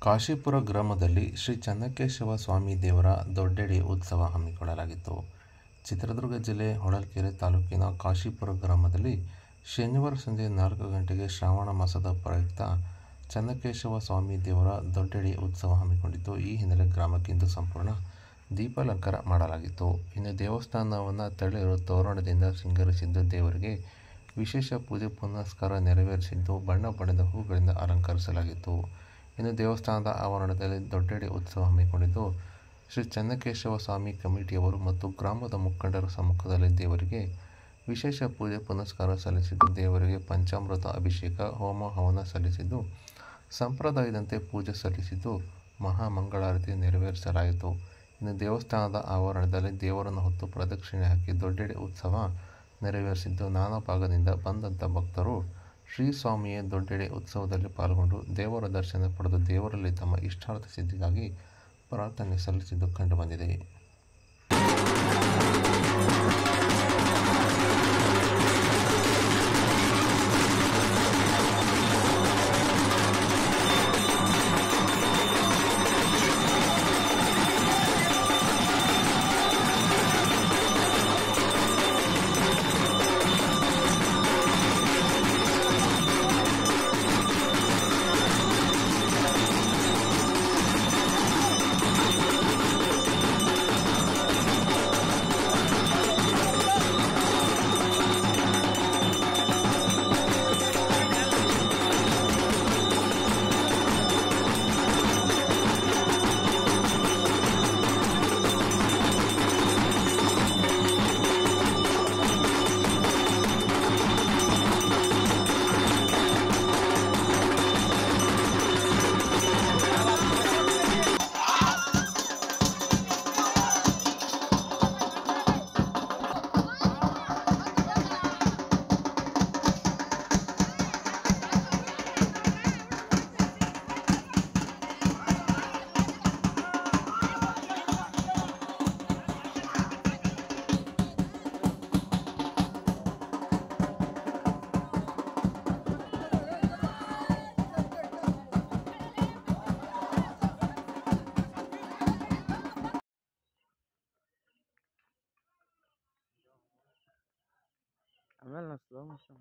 ಕಾಶೀಪುರ ಗ್ರಾಮದಲ್ಲಿ ಶ್ರೀ ಚೆನ್ನಕೇಶವ ಸ್ವಾಮಿ ದೇವರ ದೊಡ್ಡೆಡಿ ಉತ್ಸವ ಹಮ್ಮಿಕೊಳ್ಳಲಾಗಿತ್ತು. ಚಿತ್ರದುರ್ಗ ಜಿಲ್ಲೆ ಹೊಳಲ್ಕೆರೆ ತಾಲೂಕಿನ ಕಾಶೀಪುರ ಗ್ರಾಮದಲ್ಲಿ ಶನಿವಾರ ಸಂಜೆ 4 ಗಂಟೆಗೆ ಶ್ರಾವಣ ಮಾಸದ ಪ್ರಯುಕ್ತ ಚೆನ್ನಕೇಶವ ಸ್ವಾಮಿ ದೇವರ ದೊಡ್ಡೆಡಿ ಉತ್ಸವ ಹಮ್ಮಿಕೊಂಡಿತ್ತು. ಈ ಹಿನ್ನೆಲೆ ಗ್ರಾಮಕ್ಕೆ ಇಂದು ಸಂಪೂರ್ಣ ದೀಪಾಲಂಕಾರ ಮಾಡಲಾಗಿತ್ತು. ಇನ್ನು ದೇವಸ್ಥಾನವನ್ನು ತಳಿರು ತೋರಣದಿಂದ ಶೃಂಗರಿಸಿದ್ದು, ದೇವರಿಗೆ ವಿಶೇಷ ಪೂಜೆ ಪುನಸ್ಕಾರ ನೆರವೇರಿಸಿದ್ದು, ಬಣ್ಣ ಬಣ್ಣದ ಹೂಗಳಿಂದ ಅಲಂಕರಿಸಲಾಗಿತ್ತು. ಇನ್ನು ದೇವಸ್ಥಾನದ ಆವರಣದಲ್ಲಿ ದೊಡ್ಡೆಡಿ ಉತ್ಸವ ಹಮ್ಮಿಕೊಂಡಿದ್ದು, ಶ್ರೀ ಚೆನ್ನಕೇಶವ ಸ್ವಾಮಿ ಕಮಿಟಿಯವರು ಮತ್ತು ಗ್ರಾಮದ ಮುಖಂಡರ ಸಮ್ಮುಖದಲ್ಲಿ ದೇವರಿಗೆ ವಿಶೇಷ ಪೂಜೆ ಪುನಸ್ಕಾರ ಸಲ್ಲಿಸಿದ್ದು, ದೇವರಿಗೆ ಪಂಚಾಮೃತ ಅಭಿಷೇಕ, ಹೋಮ ಹವನ ಸಲ್ಲಿಸಿದ್ದು, ಸಂಪ್ರದಾಯದಂತೆ ಪೂಜೆ ಸಲ್ಲಿಸಿದ್ದು, ಮಹಾಮಂಗಳಾರತಿ ನೆರವೇರಿಸಲಾಯಿತು. ಇನ್ನು ದೇವಸ್ಥಾನದ ಆವರಣದಲ್ಲಿ ದೇವರನ್ನು ಹೊತ್ತು ಪ್ರದಕ್ಷಿಣೆ ಹಾಕಿ ದೊಡ್ಡೆಡಿ ಉತ್ಸವ ನೆರವೇರಿಸಿದ್ದು, ನಾನಾ ಭಾಗದಿಂದ ಬಂದಂಥ ಭಕ್ತರು ಶ್ರೀ ಸ್ವಾಮಿಯ ದೊಡ್ಡೆಡಿ ಉತ್ಸವದಲ್ಲಿ ಪಾಲ್ಗೊಂಡು ದೇವರ ದರ್ಶನ ಪಡೆದು ದೇವರಲ್ಲಿ ತಮ್ಮ ಇಷ್ಟಾರ್ಥ ಸಿದ್ಧಿಗಾಗಿ ಪ್ರಾರ್ಥನೆ ಸಲ್ಲಿಸಿದ್ದು ಕಂಡುಬಂದಿದೆ. ಆಮೇಲೆ ನಾ ಸ್ಲೋ ಮೋಷನ್